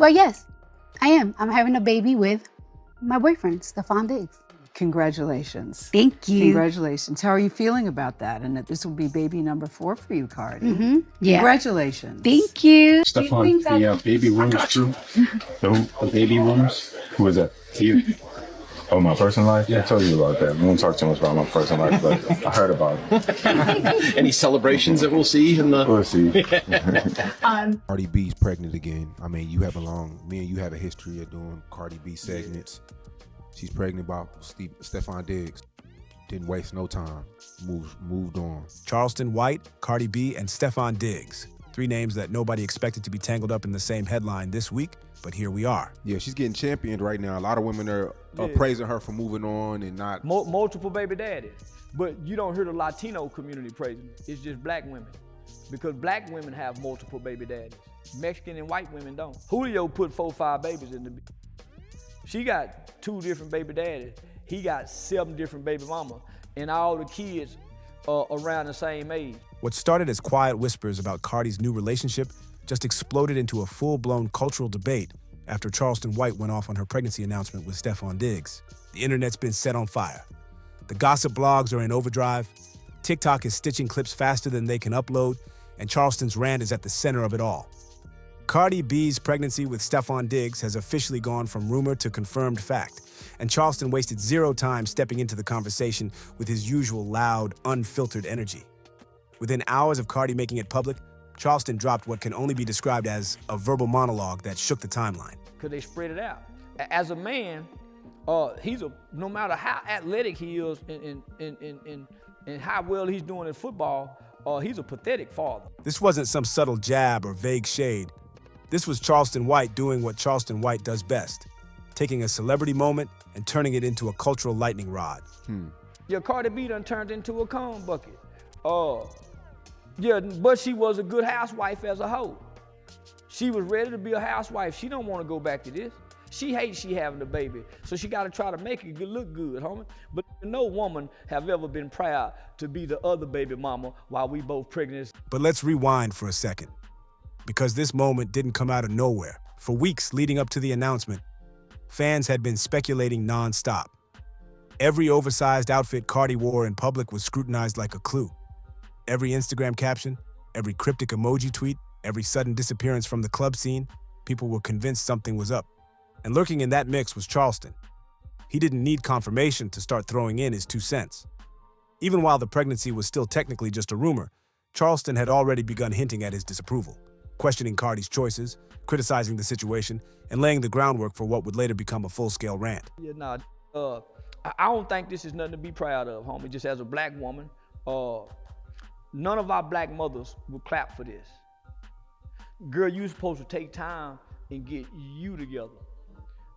But yes, I am. I'm having a baby with my boyfriend, Stefon Diggs. Congratulations. Thank you. Congratulations. How are you feeling about that? And that this will be baby number 4 for you, Cardi. Yeah. Congratulations. Thank you. Stefan, the baby wombs crew. The baby wombs. Who is that? You? Oh, my personal life? Yeah. I told you about that. We won't talk too much about my personal life, but I heard about it. Any celebrations that we'll see in the... We'll see. Cardi B's pregnant again. I mean, me and you have a history of doing Cardi B segments. She's pregnant by Stefon Diggs. Didn't waste no time. Moved on. Charleston White, Cardi B, and Stefon Diggs. 3 names that nobody expected to be tangled up in the same headline this week, but here we are. Yeah, she's getting championed right now. A lot of women are praising her for moving on and not... Multiple baby daddies. But you don't hear the Latino community praising it. It's just black women. Because black women have multiple baby daddies. Mexican and white women don't. Julio put 4 or 5 babies in the... She got 2 different baby daddies. He got 7 different baby mamas. And all the kids are around the same age. What started as quiet whispers about Cardi's new relationship just exploded into a full-blown cultural debate after Charleston White went off on her pregnancy announcement with Stefon Diggs. The internet's been set on fire. The gossip blogs are in overdrive, TikTok is stitching clips faster than they can upload, and Charleston's rant is at the center of it all. Cardi B's pregnancy with Stefon Diggs has officially gone from rumor to confirmed fact, and Charleston wasted 0 time stepping into the conversation with his usual loud, unfiltered energy. Within hours of Cardi making it public, Charleston dropped what can only be described as a verbal monologue that shook the timeline. Because they spread it out. As a man, no matter how athletic he is and how well he's doing in football, he's a pathetic father. This wasn't some subtle jab or vague shade. This was Charleston White doing what Charleston White does best, taking a celebrity moment and turning it into a cultural lightning rod. Yeah, Cardi B done turned into a corn bucket. Yeah, but she was a good housewife as a whole. She was ready to be a housewife. She don't want to go back to this. She hates she having a baby, so she got to try to make it look good, homie. But no woman have ever been proud to be the other baby mama while we both pregnant. But let's rewind for a second, because this moment didn't come out of nowhere. For weeks leading up to the announcement, fans had been speculating nonstop. Every oversized outfit Cardi wore in public was scrutinized like a clue. Every Instagram caption, every cryptic emoji tweet, every sudden disappearance from the club scene, people were convinced something was up. And lurking in that mix was Charleston. He didn't need confirmation to start throwing in his 2 cents. Even while the pregnancy was still technically just a rumor, Charleston had already begun hinting at his disapproval, questioning Cardi's choices, criticizing the situation, and laying the groundwork for what would later become a full-scale rant. Yeah, nah, I don't think this is nothing to be proud of, homie. Just as a black woman, none of our black mothers would clap for this. Girl, you supposed to take time and get you together.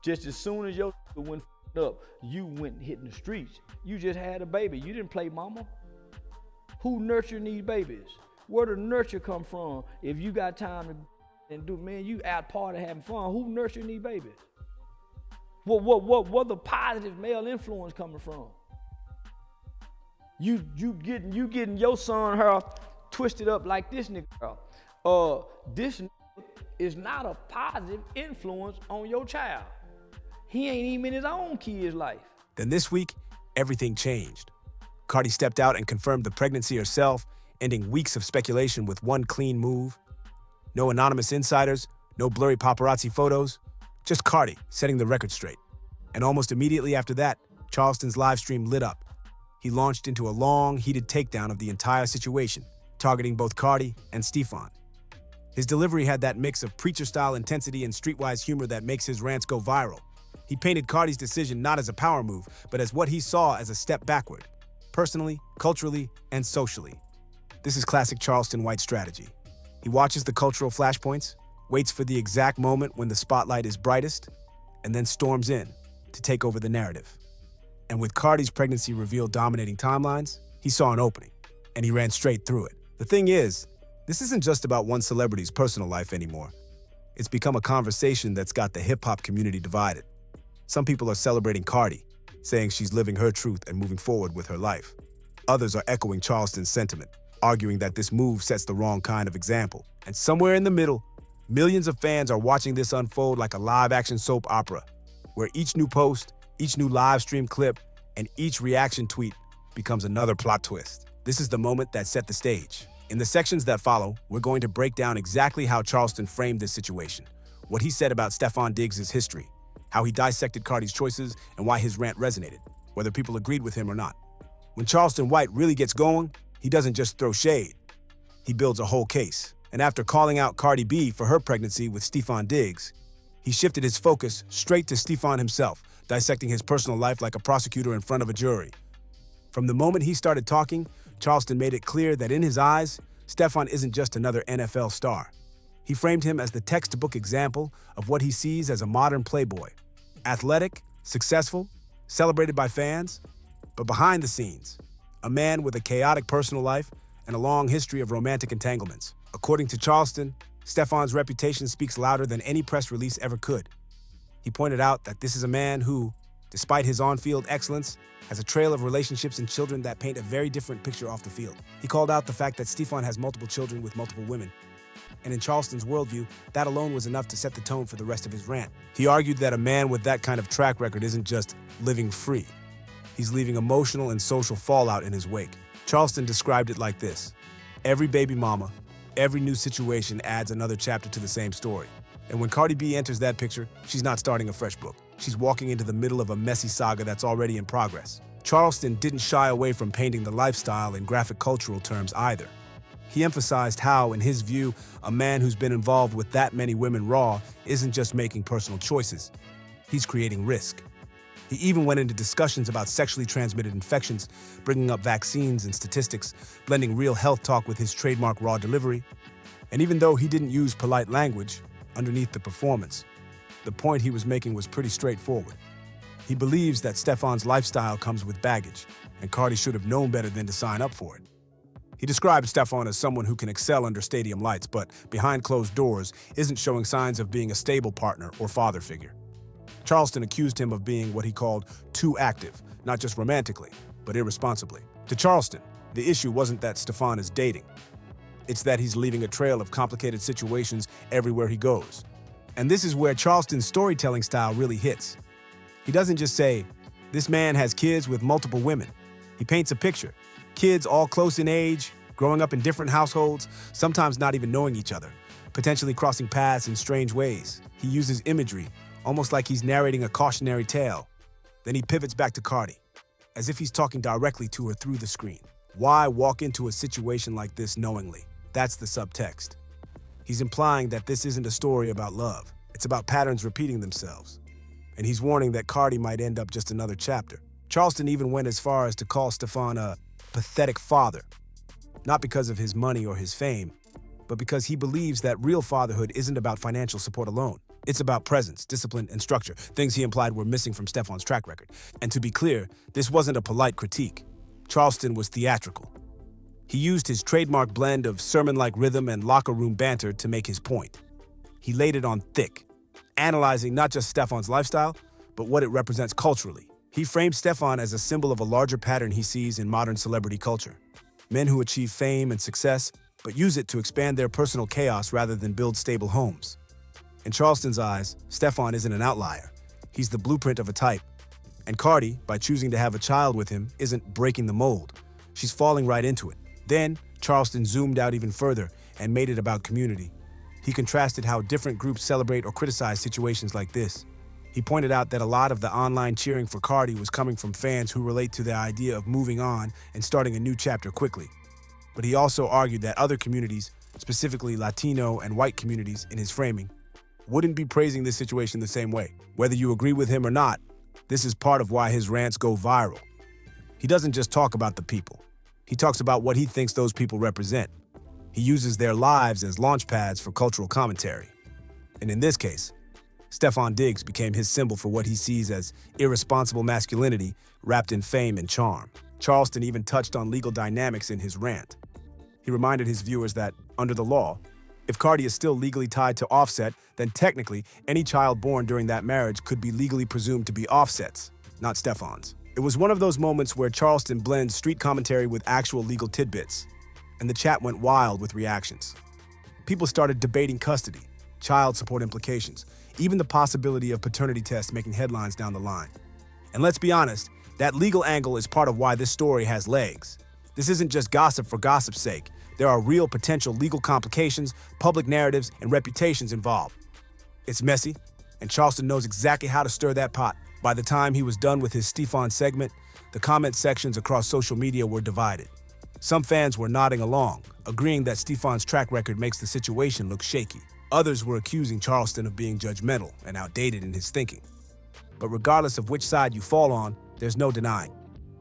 Just as soon as your went up, you went hitting the streets. You just had a baby. You didn't play mama. Who nurturing these babies? Where the nurture come from? If you got time to and do, man, you out party having fun. Who nurturing these babies? What the positive male influence coming from? You getting your son her twisted up like this nigga. This nigga is not a positive influence on your child. He ain't even in his own kid's life. Then this week, everything changed. Cardi stepped out and confirmed the pregnancy herself, ending weeks of speculation with one clean move. No anonymous insiders, no blurry paparazzi photos, just Cardi setting the record straight. And almost immediately after that, Charleston's live stream lit up. He launched into a long, heated takedown of the entire situation, targeting both Cardi and Stefon. His delivery had that mix of preacher-style intensity and streetwise humor that makes his rants go viral. He painted Cardi's decision not as a power move, but as what he saw as a step backward, personally, culturally, and socially. This is classic Charleston White strategy. He watches the cultural flashpoints, waits for the exact moment when the spotlight is brightest, and then storms in to take over the narrative. And with Cardi's pregnancy reveal dominating timelines, he saw an opening, and he ran straight through it. The thing is, this isn't just about one celebrity's personal life anymore. It's become a conversation that's got the hip-hop community divided. Some people are celebrating Cardi, saying she's living her truth and moving forward with her life. Others are echoing Charleston's sentiment, arguing that this move sets the wrong kind of example. And somewhere in the middle, Millions of fans are watching this unfold like a live-action soap opera, where each new post, each new live stream clip, and each reaction tweet becomes another plot twist. This is the moment that set the stage. In the sections that follow, we're going to break down exactly how Charleston framed this situation, what he said about Stefon Diggs' history, how he dissected Cardi's choices, and why his rant resonated, whether people agreed with him or not. When Charleston White really gets going, he doesn't just throw shade. He builds a whole case. And after calling out Cardi B for her pregnancy with Stefon Diggs, he shifted his focus straight to Stefon himself, dissecting his personal life like a prosecutor in front of a jury. From the moment he started talking, Charleston made it clear that in his eyes, Stefon isn't just another NFL star. He framed him as the textbook example of what he sees as a modern playboy. Athletic, successful, celebrated by fans, but behind the scenes, a man with a chaotic personal life and a long history of romantic entanglements. According to Charleston, Stefon's reputation speaks louder than any press release ever could. He pointed out that this is a man who, despite his on-field excellence, has a trail of relationships and children that paint a very different picture off the field. He called out the fact that Stefon has multiple children with multiple women. And in Charleston's worldview, that alone was enough to set the tone for the rest of his rant. He argued that a man with that kind of track record isn't just living free. He's leaving emotional and social fallout in his wake. Charleston described it like this: every baby mama, every new situation adds another chapter to the same story. And when Cardi B enters that picture, she's not starting a fresh book. She's walking into the middle of a messy saga that's already in progress. Charleston didn't shy away from painting the lifestyle in graphic cultural terms either. He emphasized how, in his view, a man who's been involved with that many women raw isn't just making personal choices. He's creating risk. He even went into discussions about sexually transmitted infections, bringing up vaccines and statistics, blending real health talk with his trademark raw delivery. And even though he didn't use polite language underneath the performance, the point he was making was pretty straightforward. He believes that Stefon's lifestyle comes with baggage, and Cardi should have known better than to sign up for it. He described Stefon as someone who can excel under stadium lights, but behind closed doors isn't showing signs of being a stable partner or father figure. Charleston accused him of being what he called too active, not just romantically, but irresponsibly. To Charleston, the issue wasn't that Stefon is dating. It's that he's leaving a trail of complicated situations everywhere he goes. And this is where Charleston's storytelling style really hits. He doesn't just say, this man has kids with multiple women. He paints a picture. Kids all close in age, growing up in different households, sometimes not even knowing each other, potentially crossing paths in strange ways. He uses imagery, almost like he's narrating a cautionary tale. Then he pivots back to Cardi, as if he's talking directly to her through the screen. Why walk into a situation like this knowingly? That's the subtext. He's implying that this isn't a story about love. It's about patterns repeating themselves. And he's warning that Cardi might end up just another chapter. Charleston even went as far as to call Stefon a pathetic father, not because of his money or his fame, but because he believes that real fatherhood isn't about financial support alone. It's about presence, discipline, and structure, things he implied were missing from Stefon's track record. And to be clear, this wasn't a polite critique. Charleston was theatrical. He used his trademark blend of sermon-like rhythm and locker room banter to make his point. He laid it on thick, analyzing not just Stefon's lifestyle, but what it represents culturally. He framed Stefon as a symbol of a larger pattern he sees in modern celebrity culture. Men who achieve fame and success, but use it to expand their personal chaos rather than build stable homes. In Charleston's eyes, Stefon isn't an outlier. He's the blueprint of a type. And Cardi, by choosing to have a child with him, isn't breaking the mold. She's falling right into it. Then, Charleston zoomed out even further and made it about community. He contrasted how different groups celebrate or criticize situations like this. He pointed out that a lot of the online cheering for Cardi was coming from fans who relate to the idea of moving on and starting a new chapter quickly. But he also argued that other communities, specifically Latino and white communities in his framing, wouldn't be praising this situation the same way. Whether you agree with him or not, this is part of why his rants go viral. He doesn't just talk about the people. He talks about what he thinks those people represent. He uses their lives as launch pads for cultural commentary. And in this case, Stefon Diggs became his symbol for what he sees as irresponsible masculinity wrapped in fame and charm. Charleston even touched on legal dynamics in his rant. He reminded his viewers that, under the law, if Cardi is still legally tied to Offset, then technically any child born during that marriage could be legally presumed to be Offset's, not Stefon's. It was one of those moments where Charleston blends street commentary with actual legal tidbits, and the chat went wild with reactions. People started debating custody, child support implications, even the possibility of paternity tests making headlines down the line. And let's be honest, that legal angle is part of why this story has legs. This isn't just gossip for gossip's sake. There are real potential legal complications, public narratives, and reputations involved. It's messy, and Charleston knows exactly how to stir that pot. By the time he was done with his Stefon segment, the comment sections across social media were divided. Some fans were nodding along, agreeing that Stefon's track record makes the situation look shaky. Others were accusing Charleston of being judgmental and outdated in his thinking. But regardless of which side you fall on, there's no denying.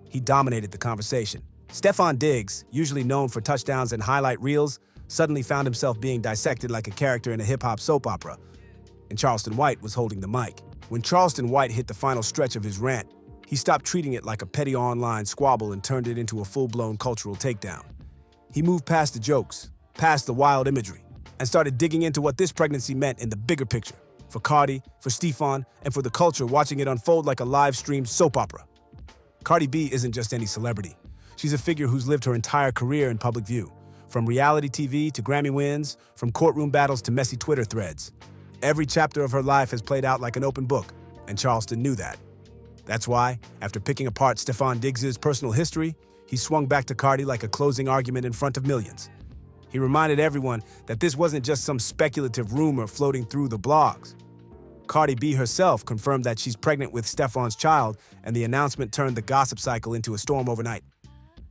He dominated the conversation. Stefon Diggs, usually known for touchdowns and highlight reels, suddenly found himself being dissected like a character in a hip-hop soap opera, and Charleston White was holding the mic. When Charleston White hit the final stretch of his rant, he stopped treating it like a petty online squabble and turned it into a full-blown cultural takedown. He moved past the jokes, past the wild imagery, and started digging into what this pregnancy meant in the bigger picture, for Cardi, for Stefon, and for the culture watching it unfold like a live-streamed soap opera. Cardi B isn't just any celebrity. She's a figure who's lived her entire career in public view, from reality TV to Grammy wins, from courtroom battles to messy Twitter threads. Every chapter of her life has played out like an open book, and Charleston knew that. That's why, after picking apart Stefon Diggs' personal history, he swung back to Cardi like a closing argument in front of millions. He reminded everyone that this wasn't just some speculative rumor floating through the blogs. Cardi B herself confirmed that she's pregnant with Stefon's child, and the announcement turned the gossip cycle into a storm overnight.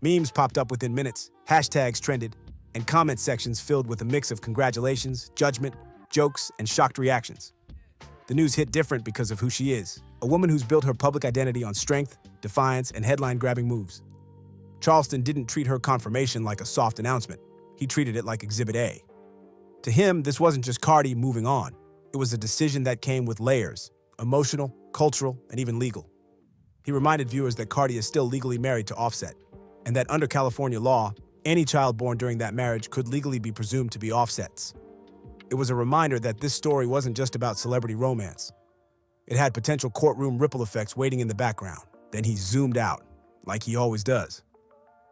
Memes popped up within minutes, hashtags trended, and comment sections filled with a mix of congratulations, judgment, jokes, and shocked reactions. The news hit different because of who she is, a woman who's built her public identity on strength, defiance, and headline-grabbing moves. Charleston didn't treat her confirmation like a soft announcement. He treated it like Exhibit A. To him, this wasn't just Cardi moving on. It was a decision that came with layers, emotional, cultural, and even legal. He reminded viewers that Cardi is still legally married to Offset, and that under California law, any child born during that marriage could legally be presumed to be Offset's. It was a reminder that this story wasn't just about celebrity romance. It had potential courtroom ripple effects waiting in the background. Then he zoomed out, like he always does.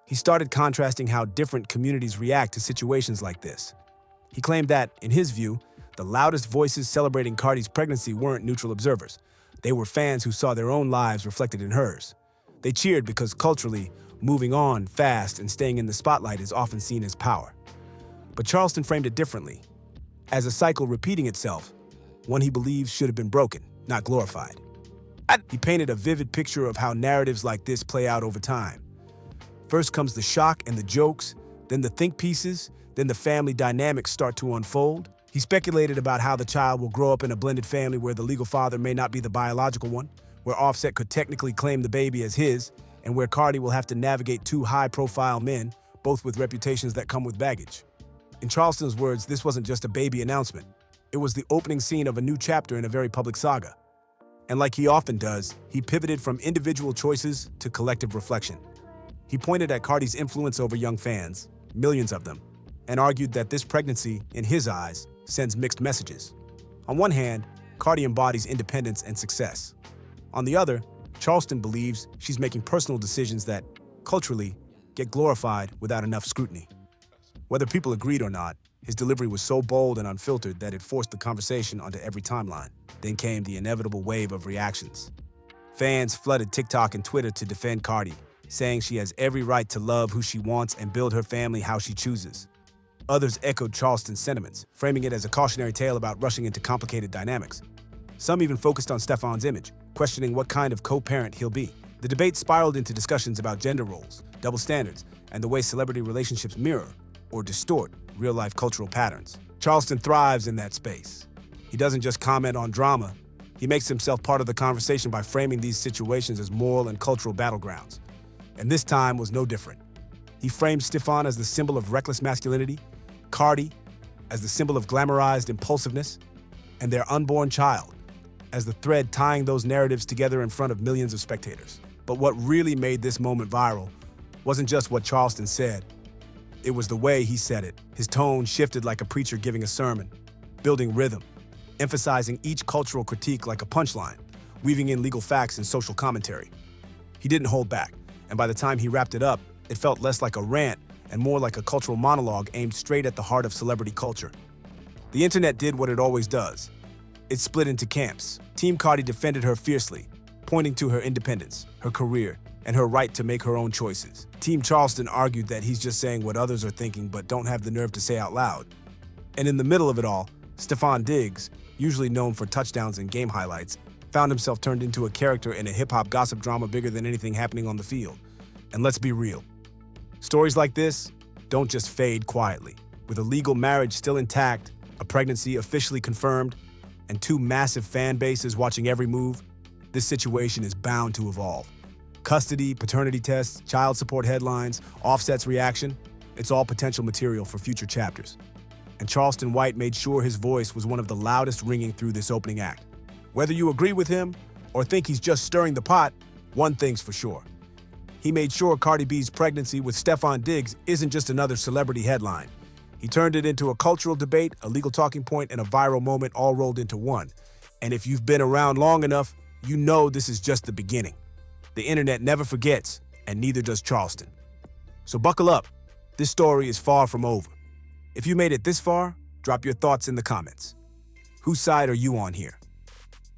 He started contrasting how different communities react to situations like this. He claimed that, in his view, the loudest voices celebrating Cardi's pregnancy weren't neutral observers. They were fans who saw their own lives reflected in hers. They cheered because culturally, moving on fast and staying in the spotlight is often seen as power. But Charleston framed it differently, as a cycle repeating itself, one he believes should have been broken, not glorified. He painted a vivid picture of how narratives like this play out over time. First comes the shock and the jokes, then the think pieces, then the family dynamics start to unfold. He speculated about how the child will grow up in a blended family where the legal father may not be the biological one, where Offset could technically claim the baby as his, and where Cardi will have to navigate two high-profile men, both with reputations that come with baggage. In Charleston's words, this wasn't just a baby announcement. It was the opening scene of a new chapter in a very public saga. And like he often does, he pivoted from individual choices to collective reflection. He pointed at Cardi's influence over young fans, millions of them, and argued that this pregnancy, in his eyes, sends mixed messages. On one hand, Cardi embodies independence and success. On the other, Charleston believes she's making personal decisions that, culturally, get glorified without enough scrutiny. Whether people agreed or not, his delivery was so bold and unfiltered that it forced the conversation onto every timeline. Then came the inevitable wave of reactions. Fans flooded TikTok and Twitter to defend Cardi, saying she has every right to love who she wants and build her family how she chooses. Others echoed Charleston's sentiments, framing it as a cautionary tale about rushing into complicated dynamics. Some even focused on Stefon's image, questioning what kind of co-parent he'll be. The debate spiraled into discussions about gender roles, double standards, and the way celebrity relationships mirror or distort real-life cultural patterns. Charleston thrives in that space. He doesn't just comment on drama. He makes himself part of the conversation by framing these situations as moral and cultural battlegrounds. And this time was no different. He framed Stefon as the symbol of reckless masculinity, Cardi as the symbol of glamorized impulsiveness, and their unborn child as the thread tying those narratives together in front of millions of spectators. But what really made this moment viral wasn't just what Charleston said. It was the way he said it. His tone shifted like a preacher giving a sermon, building rhythm, emphasizing each cultural critique like a punchline, weaving in legal facts and social commentary. He didn't hold back, and by the time he wrapped it up, it felt less like a rant and more like a cultural monologue aimed straight at the heart of celebrity culture. The internet did what it always does. It split into camps. Team Cardi defended her fiercely, pointing to her independence, her career, and her right to make her own choices. Team Charleston argued that he's just saying what others are thinking but don't have the nerve to say out loud. And in the middle of it all, Stefon Diggs, usually known for touchdowns and game highlights, found himself turned into a character in a hip-hop gossip drama bigger than anything happening on the field. And let's be real. Stories like this don't just fade quietly. With a legal marriage still intact, a pregnancy officially confirmed, and two massive fan bases watching every move, this situation is bound to evolve. Custody, paternity tests, child support headlines, Offset's reaction, it's all potential material for future chapters. And Charleston White made sure his voice was one of the loudest ringing through this opening act. Whether you agree with him or think he's just stirring the pot, one thing's for sure. He made sure Cardi B's pregnancy with Stefon Diggs isn't just another celebrity headline. He turned it into a cultural debate, a legal talking point, and a viral moment all rolled into one. And if you've been around long enough, you know this is just the beginning. The internet never forgets, and neither does Charleston. So buckle up. This story is far from over. If you made it this far, drop your thoughts in the comments. Whose side are you on here?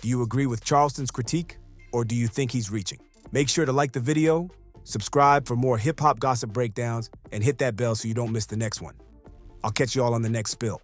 Do you agree with Charleston's critique, or do you think he's reaching? Make sure to like the video, subscribe for more hip-hop gossip breakdowns, and hit that bell so you don't miss the next one. I'll catch you all on the next spill.